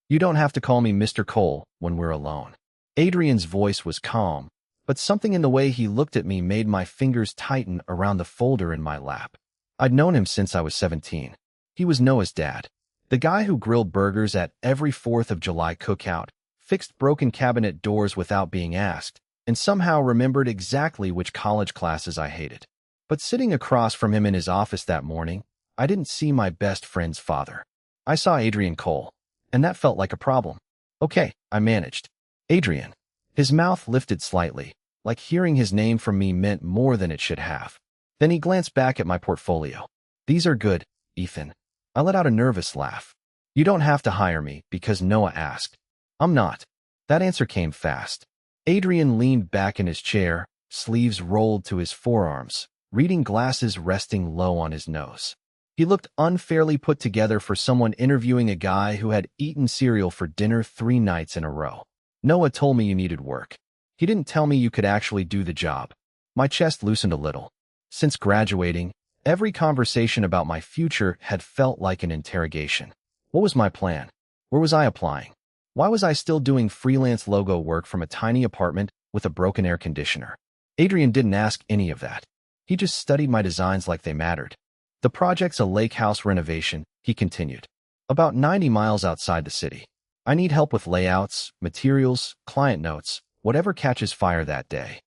You don't have to call me Mr. Cole when we're alone. Adrian's voice was calm, but something in the way he looked at me made my fingers tighten around the folder in my lap. I'd known him since I was 17. He was Noah's dad, the guy who grilled burgers at every 4th of July cookout, fixed broken cabinet doors without being asked, and somehow remembered exactly which college classes I hated. But sitting across from him in his office that morning, I didn't see my best friend's father. I saw Adrian Cole, and that felt like a problem. Okay, I managed. Adrian. His mouth lifted slightly, like hearing his name from me meant more than it should have. Then he glanced back at my portfolio. These are good, Ethan. I let out a nervous laugh. You don't have to hire me because Noah asked. I'm not. That answer came fast. Adrian leaned back in his chair, sleeves rolled to his forearms, reading glasses resting low on his nose. He looked unfairly put together for someone interviewing a guy who had eaten cereal for dinner 3 nights in a row. Noah told me you needed work. He didn't tell me you could actually do the job. My chest loosened a little. Since graduating, every conversation about my future had felt like an interrogation. What was my plan? Where was I applying? Why was I still doing freelance logo work from a tiny apartment with a broken air conditioner? Adrian didn't ask any of that. He just studied my designs like they mattered. The project's a lake house renovation, he continued. About 90 miles outside the city. I need help with layouts, materials, client notes, whatever catches fire that day.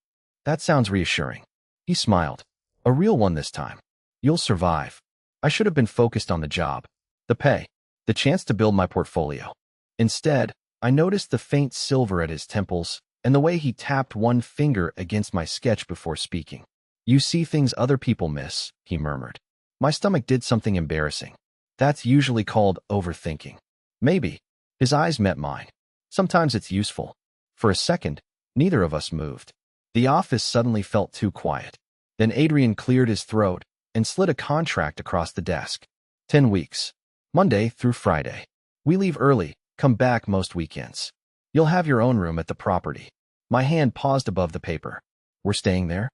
That sounds reassuring. He smiled. A real one this time. You'll survive. I should have been focused on the job, the pay, the chance to build my portfolio. Instead, I noticed the faint silver at his temples and the way he tapped one finger against my sketch before speaking. You see things other people miss, he murmured. My stomach did something embarrassing. That's usually called overthinking. Maybe. His eyes met mine. Sometimes it's useful. For a second, neither of us moved. The office suddenly felt too quiet. Then Adrian cleared his throat and slid a contract across the desk. 10 weeks. Monday through Friday. We leave early, come back most weekends. You'll have your own room at the property. My hand paused above the paper. We're staying there?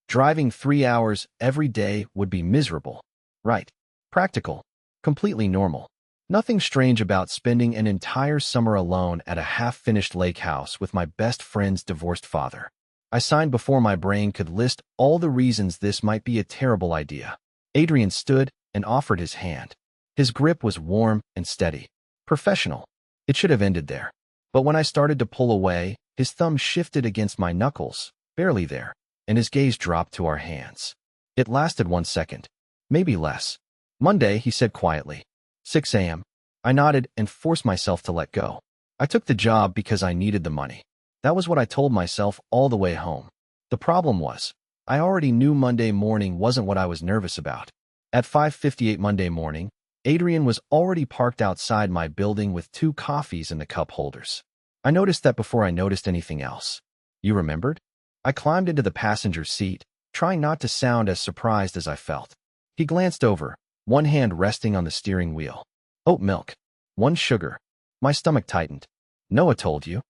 Driving 3 hours every day would be miserable. Right. Practical. Completely normal. Nothing strange about spending an entire summer alone at a half-finished lake house with my best friend's divorced father. I signed before my brain could list all the reasons this might be a terrible idea. Adrian stood and offered his hand. His grip was warm and steady. Professional. It should have ended there. But when I started to pull away, his thumb shifted against my knuckles, barely there, and his gaze dropped to our hands. It lasted 1 second. Maybe less. Monday, he said quietly. 6 a.m. I nodded and forced myself to let go. I took the job because I needed the money. That was what I told myself all the way home. The problem was, I already knew Monday morning wasn't what I was nervous about. At 5:58 Monday morning, Adrian was already parked outside my building with 2 coffees in the cup holders. I noticed that before I noticed anything else. You remembered? I climbed into the passenger seat, trying not to sound as surprised as I felt. He glanced over, one hand resting on the steering wheel. Oat milk. 1 sugar. My stomach tightened. Noah told you?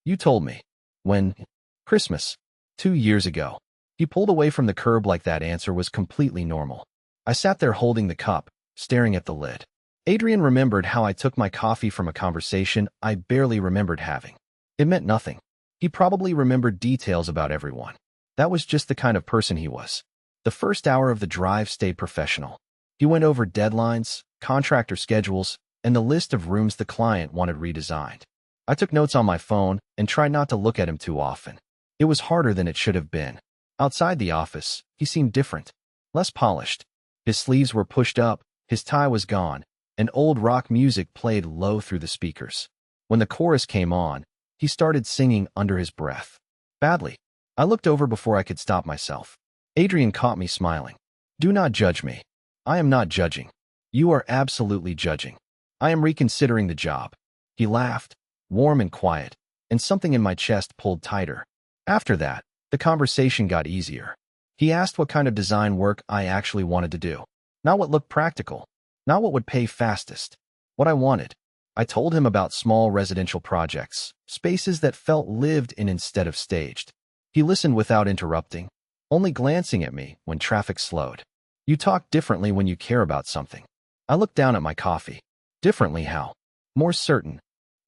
You told me. When? Christmas. 2 years ago. He pulled away from the curb like that answer was completely normal. I sat there holding the cup, staring at the lid. Adrian remembered how I took my coffee from a conversation I barely remembered having. It meant nothing. He probably remembered details about everyone. That was just the kind of person he was. The first hour of the drive stayed professional. He went over deadlines, contractor schedules, and the list of rooms the client wanted redesigned. I took notes on my phone and tried not to look at him too often. It was harder than it should have been. Outside the office, he seemed different, less polished. His sleeves were pushed up, his tie was gone, and old rock music played low through the speakers. When the chorus came on, he started singing under his breath. Badly. I looked over before I could stop myself. Adrian caught me smiling. Do not judge me. I am not judging. You are absolutely judging. I am reconsidering the job. He laughed, warm and quiet, and something in my chest pulled tighter. After that, the conversation got easier. He asked what kind of design work I actually wanted to do. Not what looked practical. Not what would pay fastest. What I wanted. I told him about small residential projects, spaces that felt lived in instead of staged. He listened without interrupting, only glancing at me when traffic slowed. You talk differently when you care about something. I looked down at my coffee. Differently how? More certain.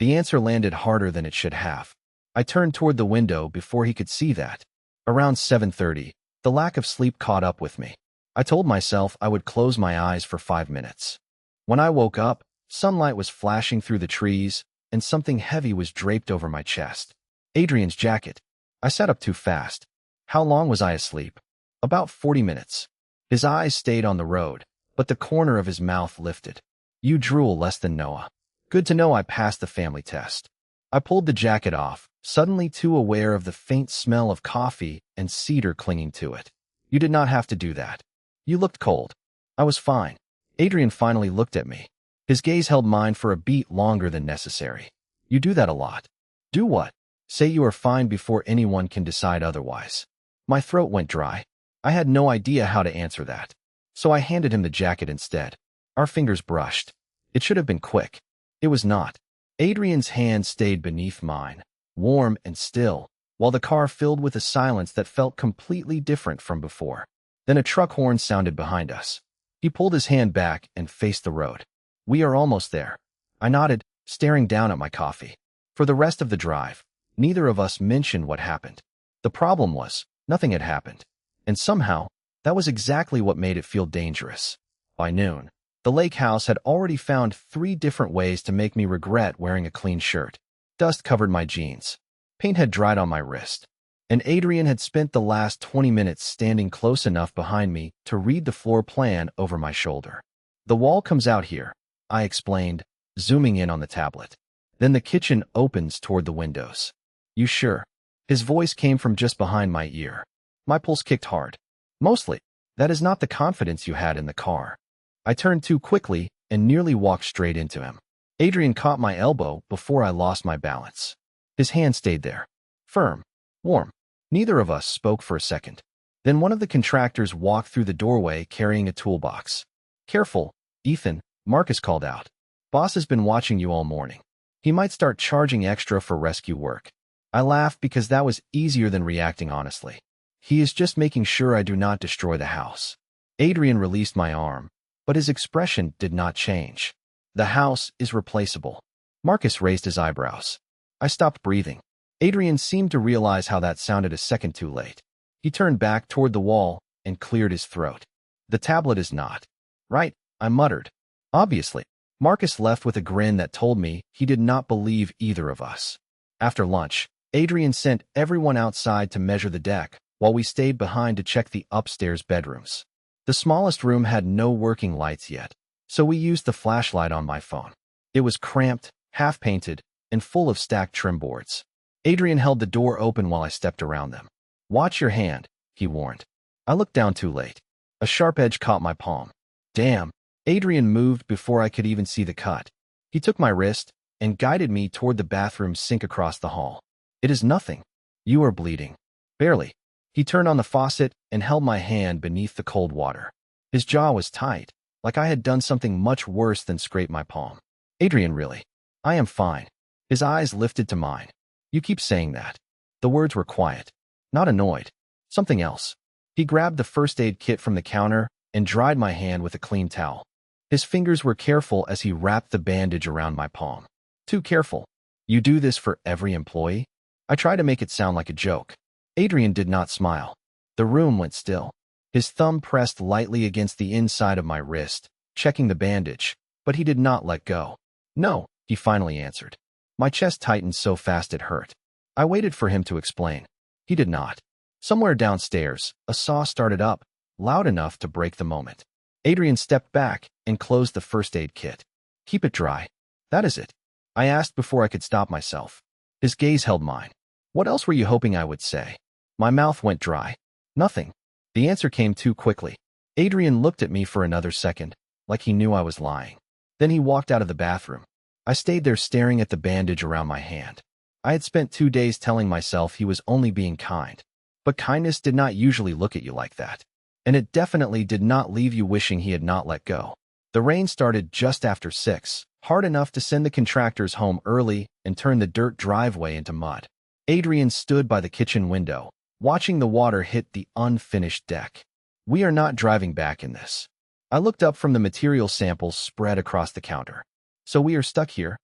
The answer landed harder than it should have. I turned toward the window before he could see that. Around 7:30, the lack of sleep caught up with me. I told myself I would close my eyes for 5 minutes. When I woke up, sunlight was flashing through the trees, and something heavy was draped over my chest. Adrian's jacket. I sat up too fast. How long was I asleep? About 40 minutes. His eyes stayed on the road, but the corner of his mouth lifted. You drool less than Noah. Good to know I passed the family test. I pulled the jacket off, suddenly too aware of the faint smell of coffee and cedar clinging to it. You did not have to do that. You looked cold. I was fine. Adrian finally looked at me. His gaze held mine for a beat longer than necessary. You do that a lot. Do what? Say you are fine before anyone can decide otherwise. My throat went dry. I had no idea how to answer that. So I handed him the jacket instead. Our fingers brushed. It should have been quick. It was not. Adrian's hand stayed beneath mine, warm and still, while the car filled with a silence that felt completely different from before. Then a truck horn sounded behind us. He pulled his hand back and faced the road. We are almost there. I nodded, staring down at my coffee. For the rest of the drive, neither of us mentioned what happened. The problem was, nothing had happened. And somehow, that was exactly what made it feel dangerous. By noon, the lake house had already found 3 different ways to make me regret wearing a clean shirt. Dust covered my jeans. Paint had dried on my wrist. And Adrian had spent the last 20 minutes standing close enough behind me to read the floor plan over my shoulder. The wall comes out here, I explained, zooming in on the tablet. Then the kitchen opens toward the windows. You sure? His voice came from just behind my ear. My pulse kicked hard. Mostly. That is not the confidence you had in the car. I turned too quickly and nearly walked straight into him. Adrian caught my elbow before I lost my balance. His hand stayed there. Firm. Warm. Neither of us spoke for a second. Then one of the contractors walked through the doorway carrying a toolbox. Careful, Ethan, Marcus called out. Boss has been watching you all morning. He might start charging extra for rescue work. I laughed because that was easier than reacting honestly. He is just making sure I do not destroy the house. Adrian released my arm, but his expression did not change. The house is replaceable. Marcus raised his eyebrows. I stopped breathing. Adrian seemed to realize how that sounded a second too late. He turned back toward the wall and cleared his throat. The tablet is not. Right, I muttered. Obviously. Marcus left with a grin that told me he did not believe either of us. After lunch, Adrian sent everyone outside to measure the deck, while we stayed behind to check the upstairs bedrooms. The smallest room had no working lights yet, so we used the flashlight on my phone. It was cramped, half-painted, and full of stacked trim boards. Adrian held the door open while I stepped around them. Watch your hand, he warned. I looked down too late. A sharp edge caught my palm. Damn. Adrian moved before I could even see the cut. He took my wrist and guided me toward the bathroom sink across the hall. It is nothing. You are bleeding. Barely. He turned on the faucet and held my hand beneath the cold water. His jaw was tight, like I had done something much worse than scrape my palm. Adrian, really? I am fine. His eyes lifted to mine. You keep saying that. The words were quiet. Not annoyed. Something else. He grabbed the first aid kit from the counter and dried my hand with a clean towel. His fingers were careful as he wrapped the bandage around my palm. Too careful. You do this for every employee? I tried to make it sound like a joke. Adrian did not smile. The room went still. His thumb pressed lightly against the inside of my wrist, checking the bandage, but he did not let go. No, he finally answered. My chest tightened so fast it hurt. I waited for him to explain. He did not. Somewhere downstairs, a saw started up, loud enough to break the moment. Adrian stepped back and closed the first aid kit. Keep it dry. That is it. I asked before I could stop myself. His gaze held mine. What else were you hoping I would say? My mouth went dry. Nothing. The answer came too quickly. Adrian looked at me for another second, like he knew I was lying. Then he walked out of the bathroom. I stayed there staring at the bandage around my hand. I had spent 2 days telling myself he was only being kind. But kindness did not usually look at you like that. And it definitely did not leave you wishing he had not let go. The rain started just after 6, hard enough to send the contractors home early and turn the dirt driveway into mud. Adrian stood by the kitchen window, watching the water hit the unfinished deck. We are not driving back in this. I looked up from the material samples spread across the counter. So we are stuck here?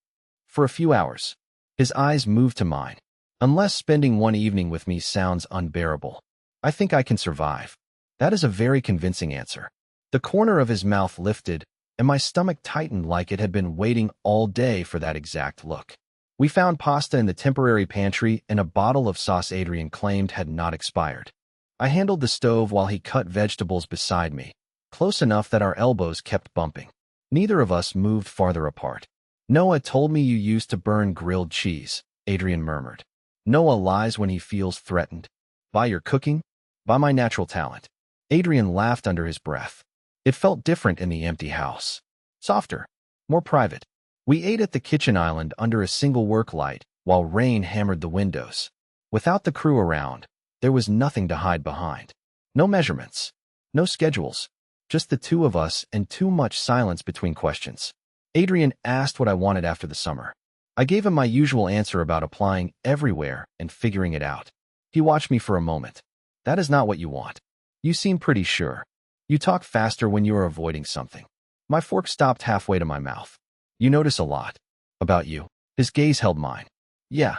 For a few hours. His eyes moved to mine. Unless spending one evening with me sounds unbearable, I think I can survive. That is a very convincing answer. The corner of his mouth lifted, and my stomach tightened like it had been waiting all day for that exact look. We found pasta in the temporary pantry and a bottle of sauce Adrian claimed had not expired. I handled the stove while he cut vegetables beside me, close enough that our elbows kept bumping. Neither of us moved farther apart. Noah told me you used to burn grilled cheese, Adrian murmured. Noah lies when he feels threatened. By your cooking? By my natural talent. Adrian laughed under his breath. It felt different in the empty house. Softer. More private. We ate at the kitchen island under a single work light while rain hammered the windows. Without the crew around, there was nothing to hide behind. No measurements. No schedules. Just the two of us and too much silence between questions. Adrian asked what I wanted after the summer. I gave him my usual answer about applying everywhere and figuring it out. He watched me for a moment. That is not what you want. You seem pretty sure. You talk faster when you are avoiding something. My fork stopped halfway to my mouth. You notice a lot. About you. His gaze held mine. Yeah.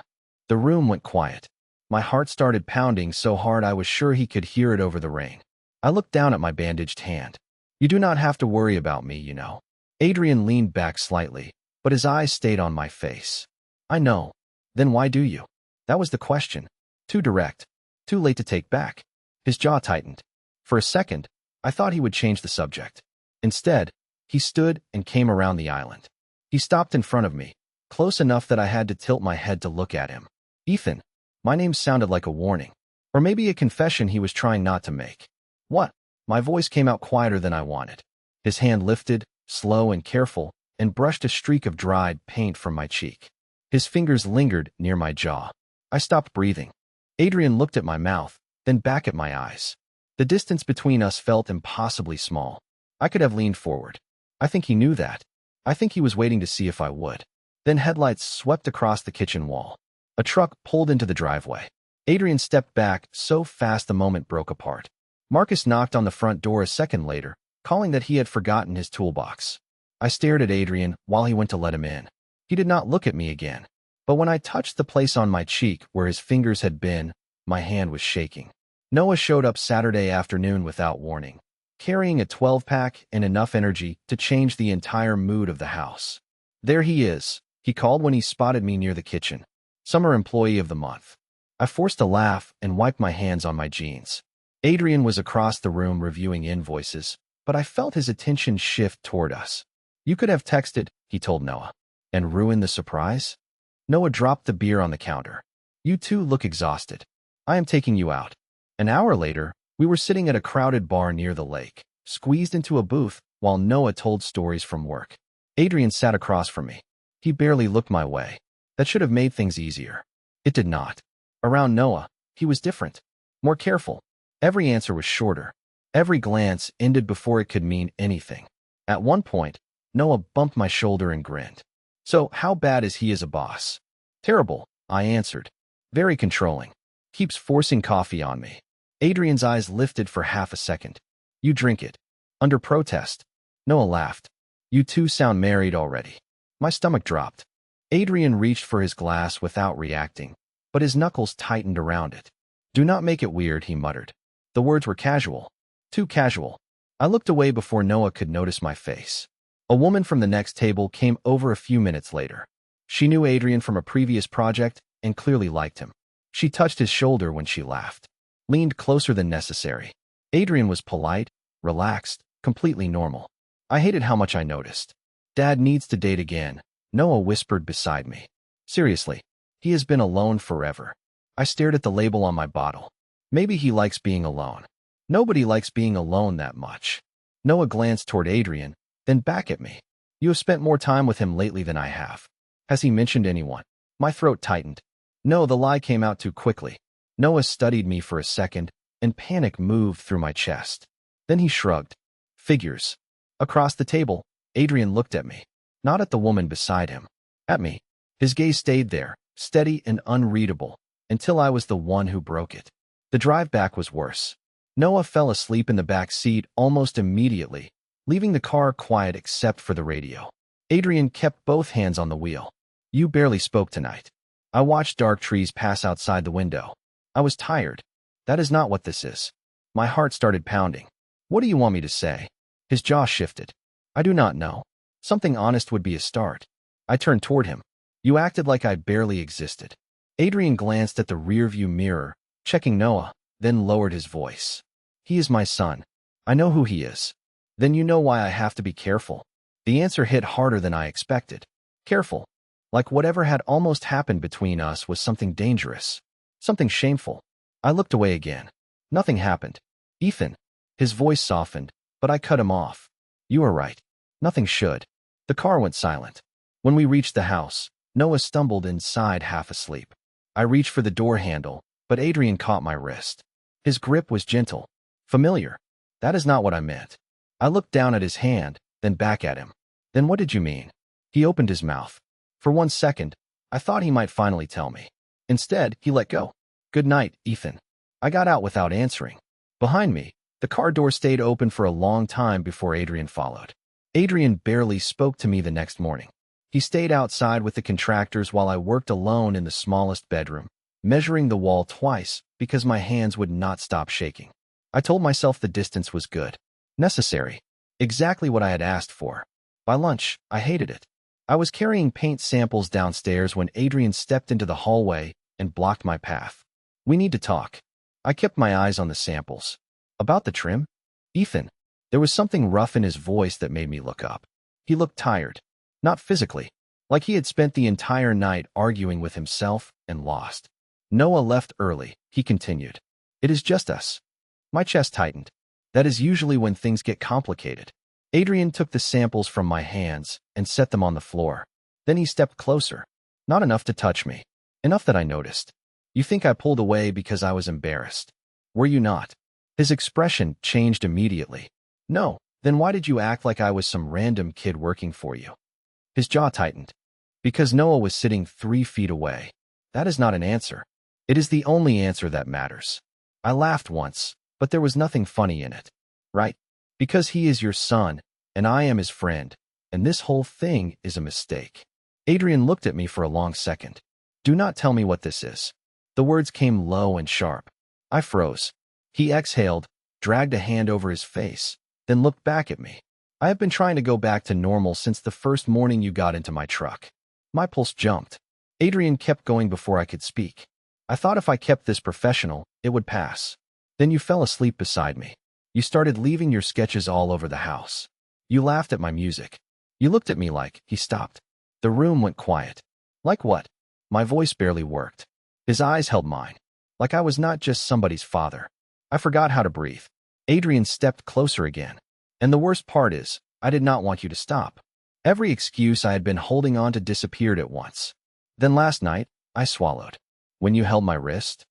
The room went quiet. My heart started pounding so hard I was sure he could hear it over the rain. I looked down at my bandaged hand. You do not have to worry about me, you know. Adrian leaned back slightly, but his eyes stayed on my face. I know. Then why do you? That was the question. Too direct. Too late to take back. His jaw tightened. For a second, I thought he would change the subject. Instead, he stood and came around the island. He stopped in front of me, close enough that I had to tilt my head to look at him. Ethan. My name sounded like a warning. Or maybe a confession he was trying not to make. What? My voice came out quieter than I wanted. His hand lifted, slow and careful, and brushed a streak of dried paint from my cheek. His fingers lingered near my jaw. I stopped breathing. Adrian looked at my mouth, then back at my eyes. The distance between us felt impossibly small. I could have leaned forward. I think he knew that. I think he was waiting to see if I would. Then headlights swept across the kitchen wall. A truck pulled into the driveway. Adrian stepped back so fast the moment broke apart. Marcus knocked on the front door a second later, calling that he had forgotten his toolbox. I stared at Adrian while he went to let him in. He did not look at me again. But when I touched the place on my cheek where his fingers had been, my hand was shaking. Noah showed up Saturday afternoon without warning, carrying a 12-pack and enough energy to change the entire mood of the house. There he is, he called when he spotted me near the kitchen. Summer Employee of the Month. I forced a laugh and wiped my hands on my jeans. Adrian was across the room reviewing invoices, but I felt his attention shift toward us. You could have texted, he told Noah, and ruined the surprise? Noah dropped the beer on the counter. You two look exhausted. I am taking you out. An hour later, we were sitting at a crowded bar near the lake, squeezed into a booth while Noah told stories from work. Adrian sat across from me. He barely looked my way. That should have made things easier. It did not. Around Noah, he was different. More careful. Every answer was shorter. Every glance ended before it could mean anything. At one point, Noah bumped my shoulder and grinned. So, how bad is he as a boss? Terrible, I answered. Very controlling. Keeps forcing coffee on me. Adrian's eyes lifted for half a second. You drink it. Under protest. Noah laughed. You two sound married already. My stomach dropped. Adrian reached for his glass without reacting, but his knuckles tightened around it. Do not make it weird, he muttered. The words were casual. Too casual. I looked away before Noah could notice my face. A woman from the next table came over a few minutes later. She knew Adrian from a previous project and clearly liked him. She touched his shoulder when she laughed, leaned closer than necessary. Adrian was polite, relaxed, completely normal. I hated how much I noticed. Dad needs to date again, Noah whispered beside me. Seriously, he has been alone forever. I stared at the label on my bottle. Maybe he likes being alone. Nobody likes being alone that much. Noah glanced toward Adrian, then back at me. You have spent more time with him lately than I have. Has he mentioned anyone? My throat tightened. No, the lie came out too quickly. Noah studied me for a second, and panic moved through my chest. Then he shrugged. Figures. Across the table, Adrian looked at me. Not at the woman beside him. At me. His gaze stayed there, steady and unreadable, until I was the one who broke it. The drive back was worse. Noah fell asleep in the back seat almost immediately, leaving the car quiet except for the radio. Adrian kept both hands on the wheel. You barely spoke tonight. I watched dark trees pass outside the window. I was tired. That is not what this is. My heart started pounding. What do you want me to say? His jaw shifted. I do not know. Something honest would be a start. I turned toward him. You acted like I barely existed. Adrian glanced at the rearview mirror, checking Noah, then lowered his voice. He is my son. I know who he is. Then you know why I have to be careful. The answer hit harder than I expected. Careful. Like whatever had almost happened between us was something dangerous. Something shameful. I looked away again. Nothing happened. Ethan. His voice softened, but I cut him off. You are right. Nothing should. The car went silent. When we reached the house, Noah stumbled inside half asleep. I reached for the door handle, but Adrian caught my wrist. His grip was gentle. Familiar. That is not what I meant. I looked down at his hand, then back at him. Then what did you mean? He opened his mouth. For 1 second, I thought he might finally tell me. Instead, he let go. Good night, Ethan. I got out without answering. Behind me, the car door stayed open for a long time before Adrian followed. Adrian barely spoke to me the next morning. He stayed outside with the contractors while I worked alone in the smallest bedroom, measuring the wall twice because my hands would not stop shaking. I told myself the distance was good. Necessary. Exactly what I had asked for. By lunch, I hated it. I was carrying paint samples downstairs when Adrian stepped into the hallway and blocked my path. We need to talk. I kept my eyes on the samples. About the trim? Ethan. There was something rough in his voice that made me look up. He looked tired. Not physically. Like he had spent the entire night arguing with himself and lost. Noah left early, he continued. It is just us. My chest tightened. That is usually when things get complicated. Adrian took the samples from my hands and set them on the floor. Then he stepped closer. Not enough to touch me. Enough that I noticed. You think I pulled away because I was embarrassed. Were you not? His expression changed immediately. No, then why did you act like I was some random kid working for you? His jaw tightened. Because Noah was sitting 3 feet away. That is not an answer. It is the only answer that matters. I laughed once, but there was nothing funny in it. Right? Because he is your son, and I am his friend, and this whole thing is a mistake. Adrian looked at me for a long second. Do not tell me what this is. The words came low and sharp. I froze. He exhaled, dragged a hand over his face, then looked back at me. I have been trying to go back to normal since the first morning you got into my truck. My pulse jumped. Adrian kept going before I could speak. I thought if I kept this professional, it would pass. Then you fell asleep beside me. You started leaving your sketches all over the house. You laughed at my music. You looked at me like, he stopped. The room went quiet. Like what? My voice barely worked. His eyes held mine. Like I was not just somebody's father. I forgot how to breathe. Adrian stepped closer again. And the worst part is, I did not want you to stop. Every excuse I had been holding on to disappeared at once. Then last night, I swallowed. When you held my wrist,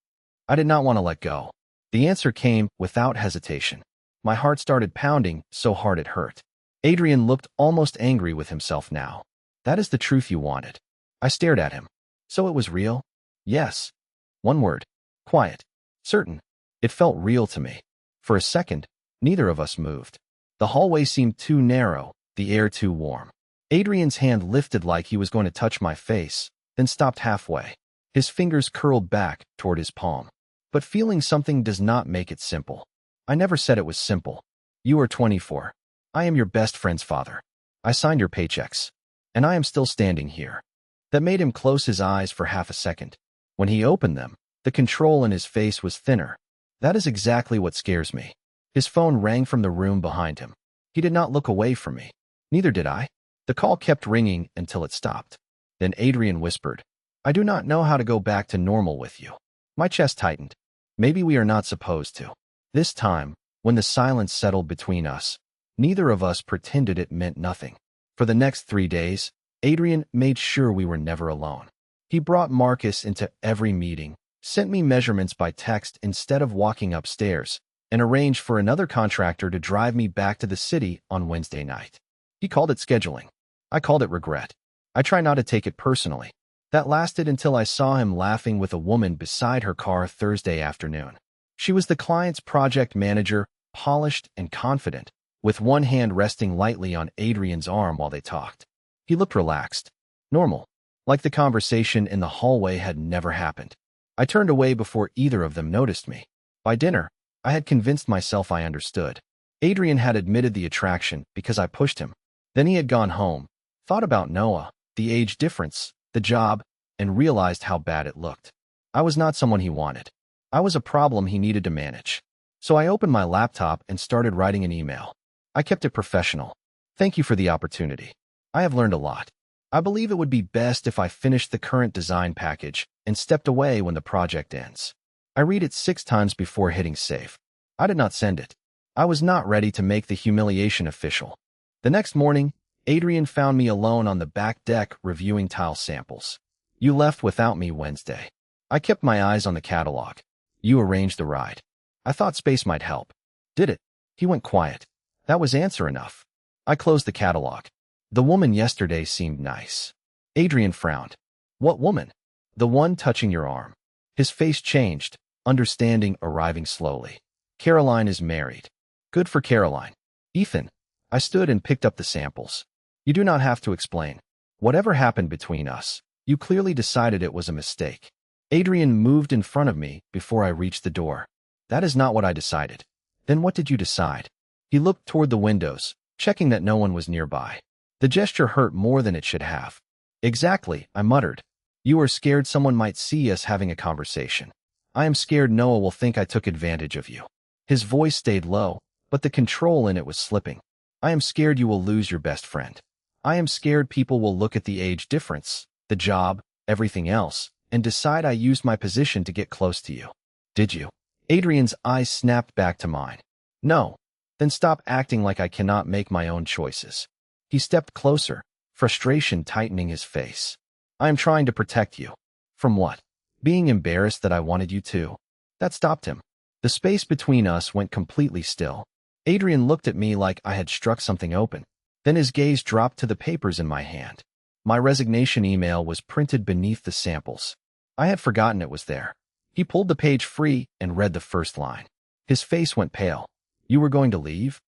I did not want to let go. The answer came without hesitation. My heart started pounding so hard it hurt. Adrian looked almost angry with himself now. That is the truth you wanted. I stared at him. So it was real? Yes. One word. Quiet. Certain. It felt real to me. For a second, neither of us moved. The hallway seemed too narrow, the air too warm. Adrian's hand lifted like he was going to touch my face, then stopped halfway. His fingers curled back toward his palm. But feeling something does not make it simple. I never said it was simple. You are 24. I am your best friend's father. I signed your paychecks. And I am still standing here. That made him close his eyes for half a second. When he opened them, the control in his face was thinner. That is exactly what scares me. His phone rang from the room behind him. He did not look away from me. Neither did I. The call kept ringing until it stopped. Then Adrian whispered, I do not know how to go back to normal with you. My chest tightened. Maybe we are not supposed to. This time, when the silence settled between us, neither of us pretended it meant nothing. For the next 3 days, Adrian made sure we were never alone. He brought Marcus into every meeting, sent me measurements by text instead of walking upstairs, and arranged for another contractor to drive me back to the city on Wednesday night. He called it scheduling. I called it regret. I try not to take it personally. That lasted until I saw him laughing with a woman beside her car Thursday afternoon. She was the client's project manager, polished and confident, with one hand resting lightly on Adrian's arm while they talked. He looked relaxed. Normal. like the conversation in the hallway had never happened. I turned away before either of them noticed me. By dinner, I had convinced myself I understood. Adrian had admitted the attraction because I pushed him. Then he had gone home, thought about Noah, the age difference, the job, and realized how bad it looked. I was not someone he wanted. I was a problem he needed to manage. So I opened my laptop and started writing an email. I kept it professional. Thank you for the opportunity. I have learned a lot. I believe it would be best if I finished the current design package and stepped away when the project ends. I read it 6 times before hitting save. I did not send it. I was not ready to make the humiliation official. The next morning, Adrian found me alone on the back deck reviewing tile samples. You left without me Wednesday. I kept my eyes on the catalog. You arranged the ride. I thought space might help. Did it? He went quiet. That was answer enough. I closed the catalog. The woman yesterday seemed nice. Adrian frowned. What woman? The one touching your arm. His face changed, understanding arriving slowly. Caroline is married. Good for Caroline. Ethan. I stood and picked up the samples. You do not have to explain. Whatever happened between us, you clearly decided it was a mistake. Adrian moved in front of me before I reached the door. That is not what I decided. Then what did you decide? He looked toward the windows, checking that no one was nearby. The gesture hurt more than it should have. Exactly, I muttered. You are scared someone might see us having a conversation. I am scared Noah will think I took advantage of you. His voice stayed low, but the control in it was slipping. I am scared you will lose your best friend. I am scared people will look at the age difference, the job, everything else, and decide I used my position to get close to you. Did you? Adrian's eyes snapped back to mine. No. Then stop acting like I cannot make my own choices. He stepped closer, frustration tightening his face. I am trying to protect you. From what? Being embarrassed that I wanted you to. That stopped him. The space between us went completely still. Adrian looked at me like I had struck something open. Then his gaze dropped to the papers in my hand. My resignation email was printed beneath the samples. I had forgotten it was there. He pulled the page free and read the first line. His face went pale. You were going to leave?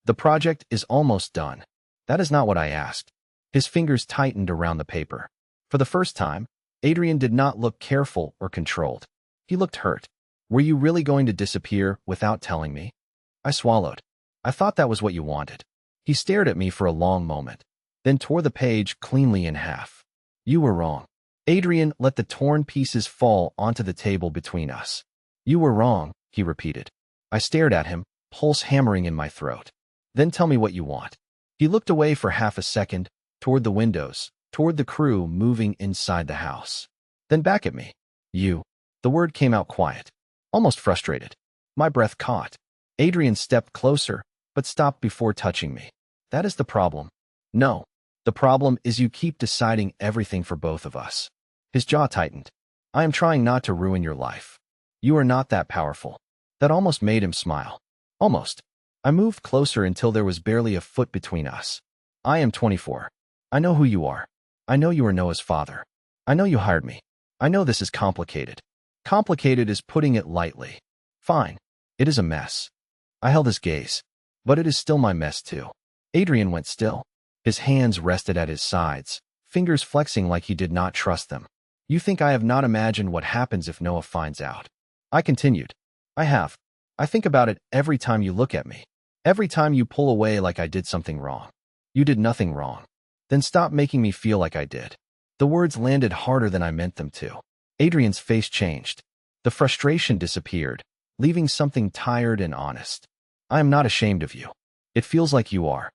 The project is almost done. That is not what I asked. His fingers tightened around the paper. For the first time, Adrian did not look careful or controlled. He looked hurt. Were you really going to disappear without telling me? I swallowed. I thought that was what you wanted. He stared at me for a long moment, then tore the page cleanly in half. You were wrong. Adrian let the torn pieces fall onto the table between us. You were wrong, he repeated. I stared at him, pulse hammering in my throat. Then tell me what you want. He looked away for half a second, toward the windows, toward the crew moving inside the house. Then back at me. You. The word came out quiet, almost frustrated. My breath caught. Adrian stepped closer, but stopped before touching me. That is the problem. No. The problem is you keep deciding everything for both of us. His jaw tightened. I am trying not to ruin your life. You are not that powerful. That almost made him smile. Almost. I moved closer until there was barely a foot between us. I am 24. I know who you are. I know you are Noah's father. I know you hired me. I know this is complicated. Complicated is putting it lightly. Fine. It is a mess. I held his gaze. But it is still my mess too. Adrian went still. His hands rested at his sides, fingers flexing like he did not trust them. You think I have not imagined what happens if Noah finds out? I continued. I have. I think about it every time you look at me. Every time you pull away like I did something wrong. You did nothing wrong. Then stop making me feel like I did. The words landed harder than I meant them to. Adrian's face changed. The frustration disappeared, leaving something tired and honest. I am not ashamed of you. It feels like you are.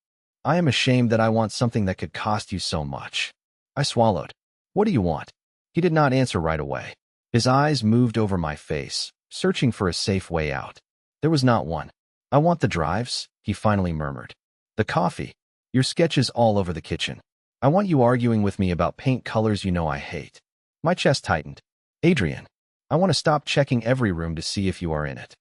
I am ashamed that I want something that could cost you so much. I swallowed. What do you want? He did not answer right away. His eyes moved over my face, searching for a safe way out. There was not one. I want the drives, he finally murmured. The coffee. Your sketches all over the kitchen. I want you arguing with me about paint colors you know I hate. My chest tightened. Adrian, I want to stop checking every room to see if you are in it.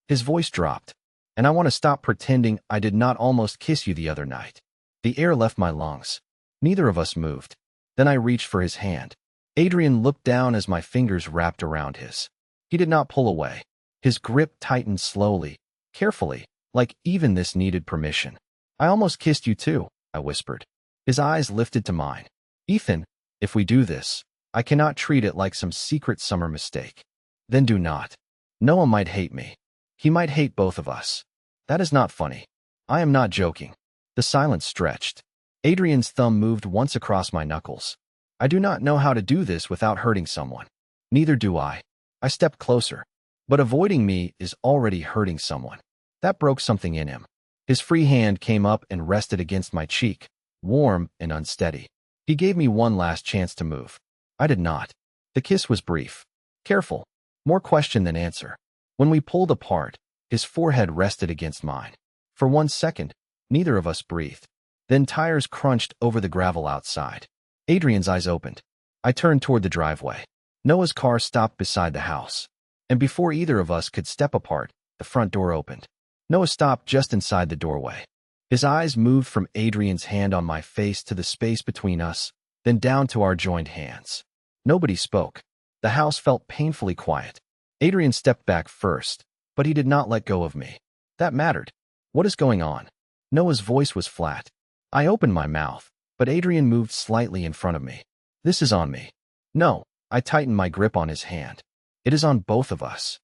His voice dropped. And I want to stop pretending I did not almost kiss you the other night. The air left my lungs. Neither of us moved. Then I reached for his hand. Adrian looked down as my fingers wrapped around his. He did not pull away. His grip tightened slowly, carefully, like even this needed permission. I almost kissed you too, I whispered. His eyes lifted to mine. Ethan, If we do this, I cannot treat it like some secret summer mistake. Then do not. Noah might hate me. He might hate both of us. That is not funny. I am not joking. The silence stretched. Adrian's thumb moved once across my knuckles. I do not know how to do this without hurting someone. Neither do I. I stepped closer. But avoiding me is already hurting someone. That broke something in him. His free hand came up and rested against my cheek, warm and unsteady. He gave me one last chance to move. I did not. The kiss was brief. Careful. More question than answer. When we pulled apart, his forehead rested against mine. For 1 second, neither of us breathed. Then tires crunched over the gravel outside. Adrian's eyes opened. I turned toward the driveway. Noah's car stopped beside the house. And before either of us could step apart, the front door opened. Noah stopped just inside the doorway. His eyes moved from Adrian's hand on my face to the space between us, then down to our joined hands. Nobody spoke. The house felt painfully quiet. Adrian stepped back first, but he did not let go of me. That mattered. What is going on? Noah's voice was flat. I opened my mouth, but Adrian moved slightly in front of me. This is on me. No, I tightened my grip on his hand. It is on both of us.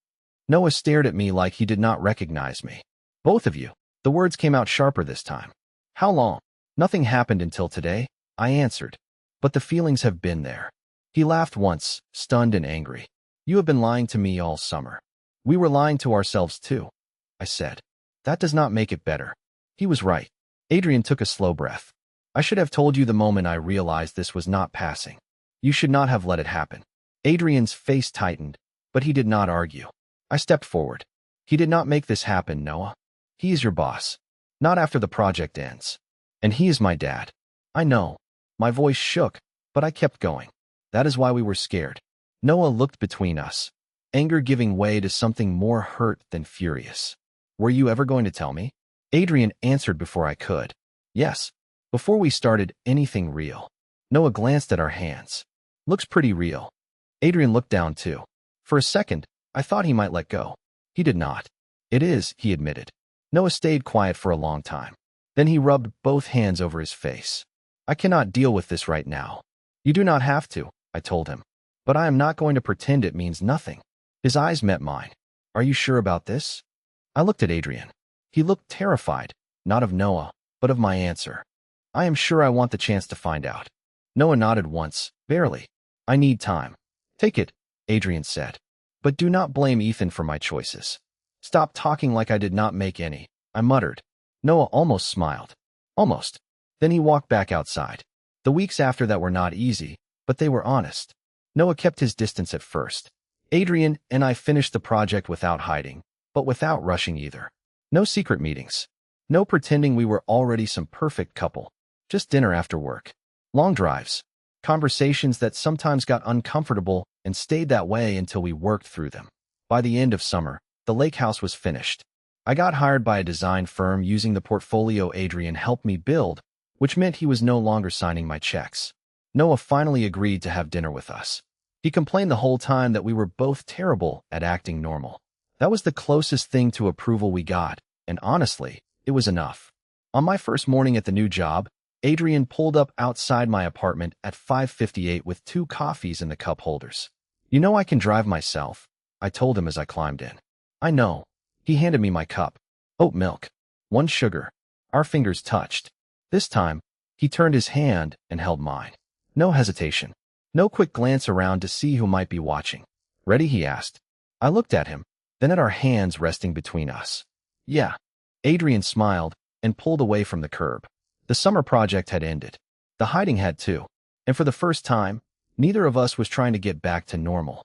Noah stared at me like he did not recognize me. Both of you. The words came out sharper this time. How long? Nothing happened until today, I answered. But the feelings have been there. He laughed once, stunned and angry. You have been lying to me all summer. We were lying to ourselves too, I said. That does not make it better. He was right. Adrian took a slow breath. I should have told you the moment I realized this was not passing. You should not have let it happen. Adrian's face tightened, but he did not argue. I stepped forward. He did not make this happen, Noah. He is your boss. Not after the project ends. And he is my dad. I know. My voice shook, but I kept going. That is why we were scared. Noah looked between us, anger giving way to something more hurt than furious. Were you ever going to tell me? Adrian answered before I could. Yes. Before we started anything real. Noah glanced at our hands. Looks pretty real. Adrian looked down too. For a second, I thought he might let go. He did not. It is, he admitted. Noah stayed quiet for a long time. Then he rubbed both hands over his face. I cannot deal with this right now. You do not have to, I told him. But I am not going to pretend it means nothing. His eyes met mine. Are you sure about this? I looked at Adrian. He looked terrified, not of Noah, but of my answer. I am sure I want the chance to find out. Noah nodded once, barely. I need time. Take it, Adrian said. But do not blame Ethan for my choices. Stop talking like I did not make any, I muttered. Noah almost smiled. Almost. Then he walked back outside. The weeks after that were not easy, but they were honest. Noah kept his distance at first. Adrian and I finished the project without hiding, but without rushing either. No secret meetings. No pretending we were already some perfect couple. Just dinner after work. Long drives. Conversations that sometimes got uncomfortable and stayed that way until we worked through them. By the end of summer, the lake house was finished. I got hired by a design firm using the portfolio Adrian helped me build, which meant he was no longer signing my checks. Noah finally agreed to have dinner with us. He complained the whole time that we were both terrible at acting normal. That was the closest thing to approval we got, and honestly, it was enough. On my first morning at the new job, Adrian pulled up outside my apartment at 5:58 with 2 coffees in the cup holders. You know I can drive myself, I told him as I climbed in. I know. He handed me my cup. Oat milk. 1 sugar. Our fingers touched. This time, he turned his hand and held mine. No hesitation. No quick glance around to see who might be watching. Ready? He asked. I looked at him, then at our hands resting between us. Yeah. Adrian smiled and pulled away from the curb. The summer project had ended. The hiding had too. And for the first time, neither of us was trying to get back to normal.